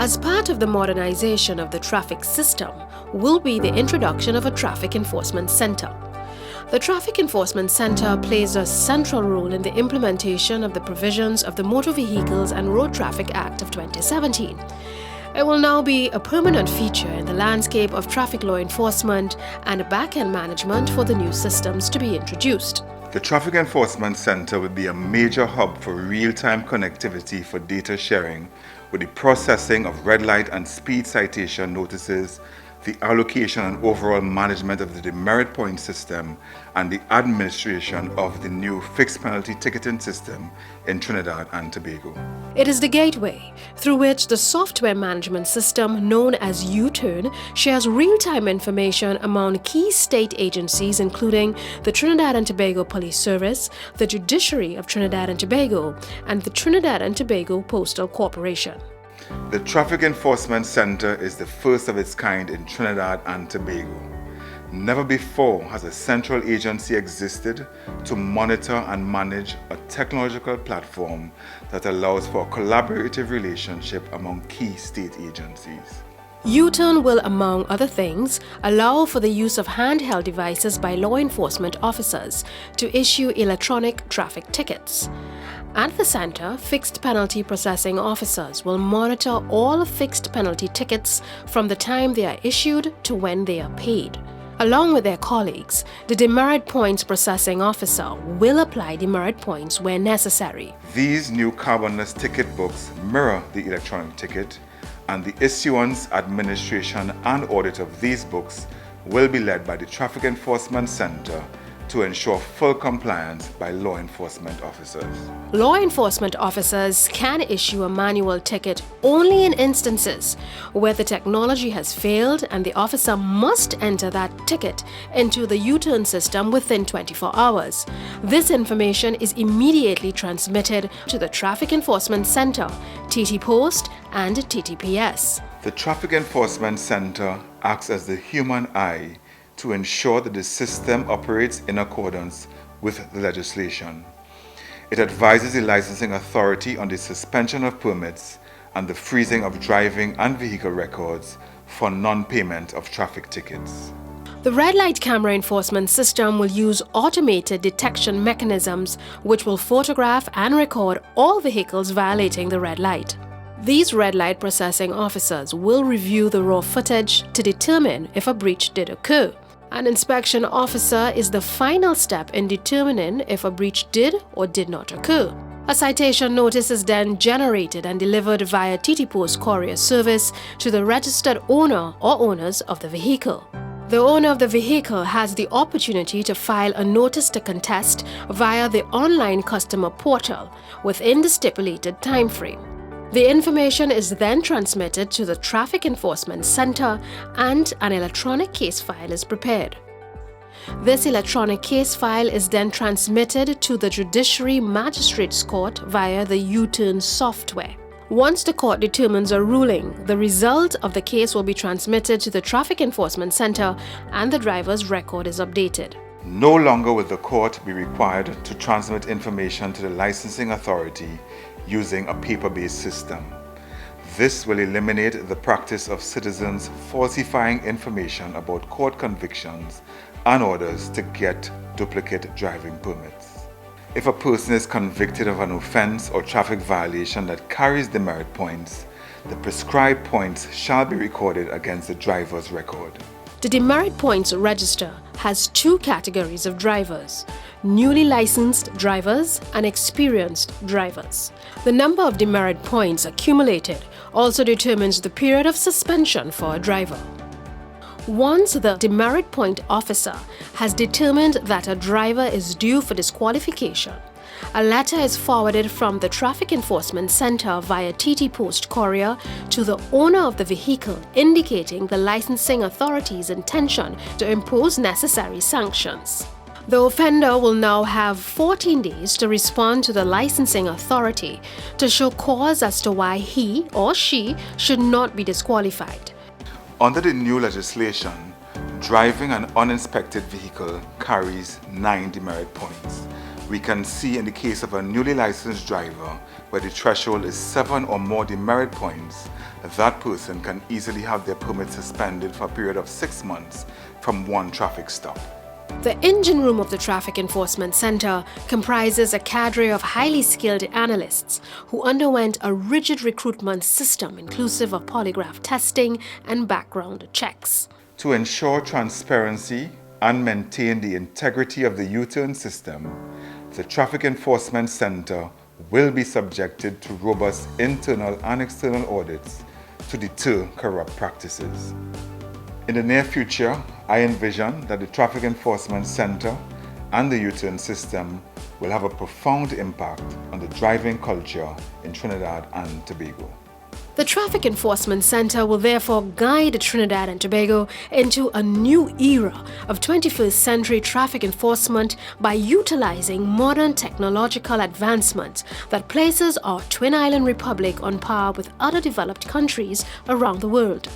As part of the modernization of the traffic system will be the introduction of a traffic enforcement center. The Traffic Enforcement Center plays a central role in the implementation of the provisions of the Motor Vehicles and Road Traffic Act of 2017. It will now be a permanent feature in the landscape of traffic law enforcement and back-end management for the new systems to be introduced. The Traffic Enforcement Center will be a major hub for real-time connectivity for data sharing with the processing of red light and speed citation notices, the allocation and overall management of the demerit point system, and the administration of the new fixed penalty ticketing system in Trinidad and Tobago. It is the gateway through which the software management system known as U-Turn shares real-time information among key state agencies including the Trinidad and Tobago Police Service, the Judiciary of Trinidad and Tobago, and the Trinidad and Tobago Postal Corporation. The Traffic Enforcement Center is the first of its kind in Trinidad and Tobago. Never before has a central agency existed to monitor and manage a technological platform that allows for a collaborative relationship among key state agencies. U-Turn will, among other things, allow for the use of handheld devices by law enforcement officers to issue electronic traffic tickets. At the center, fixed penalty processing officers will monitor all fixed penalty tickets from the time they are issued to when they are paid. Along with their colleagues, the demerit points processing officer will apply demerit points where necessary. These new carbonless ticket books mirror the electronic ticket, and the issuance, administration, and audit of these books will be led by the Traffic Enforcement Center to ensure full compliance by law enforcement officers. Law enforcement officers can issue a manual ticket only in instances where the technology has failed and the officer must enter that ticket into the U-Turn system within 24 hours. This information is immediately transmitted to the Traffic Enforcement Center, TT Post, and TTPS. The Traffic Enforcement Center acts as the human eye to ensure that the system operates in accordance with the legislation. It advises the licensing authority on the suspension of permits and the freezing of driving and vehicle records for non-payment of traffic tickets. The red light camera enforcement system will use automated detection mechanisms which will photograph and record all vehicles violating the red light. These red light processing officers will review the raw footage to determine if a breach did occur. An inspection officer is the final step in determining if a breach did or did not occur. A citation notice is then generated and delivered via TT Post courier service to the registered owner or owners of the vehicle. The owner of the vehicle has the opportunity to file a notice to contest via the online customer portal within the stipulated time frame. The information is then transmitted to the Traffic Enforcement Center and an electronic case file is prepared. This electronic case file is then transmitted to the Judiciary Magistrates Court via the U-Turn software. Once the court determines a ruling, the result of the case will be transmitted to the Traffic Enforcement Center and the driver's record is updated. No longer will the court be required to transmit information to the licensing authority using a paper-based system. This will eliminate the practice of citizens falsifying information about court convictions and orders to get duplicate driving permits. If a person is convicted of an offense or traffic violation that carries demerit points, the prescribed points shall be recorded against the driver's record. The demerit points register has two categories of drivers: newly licensed drivers and experienced drivers. The number of demerit points accumulated also determines the period of suspension for a driver. Once the demerit point officer has determined that a driver is due for disqualification, a letter is forwarded from the Traffic Enforcement Center via TT Post courier to the owner of the vehicle indicating the licensing authority's intention to impose necessary sanctions. The offender will now have 14 days to respond to the licensing authority to show cause as to why he or she should not be disqualified. Under the new legislation, driving an uninspected vehicle carries 9 demerit points, We can see in the case of a newly licensed driver where the threshold is 7 or more demerit points, that person can easily have their permit suspended for a period of 6 months from one traffic stop. The engine room of the Traffic Enforcement Center comprises a cadre of highly skilled analysts who underwent a rigid recruitment system inclusive of polygraph testing and background checks. To ensure transparency and maintain the integrity of the U-turn system, the Traffic Enforcement Center will be subjected to robust internal and external audits to deter corrupt practices. In the near future, I envision that the Traffic Enforcement Center and the U-turn system will have a profound impact on the driving culture in Trinidad and Tobago. The Traffic Enforcement Center will therefore guide Trinidad and Tobago into a new era of 21st century traffic enforcement by utilizing modern technological advancements that places our Twin Island Republic on par with other developed countries around the world.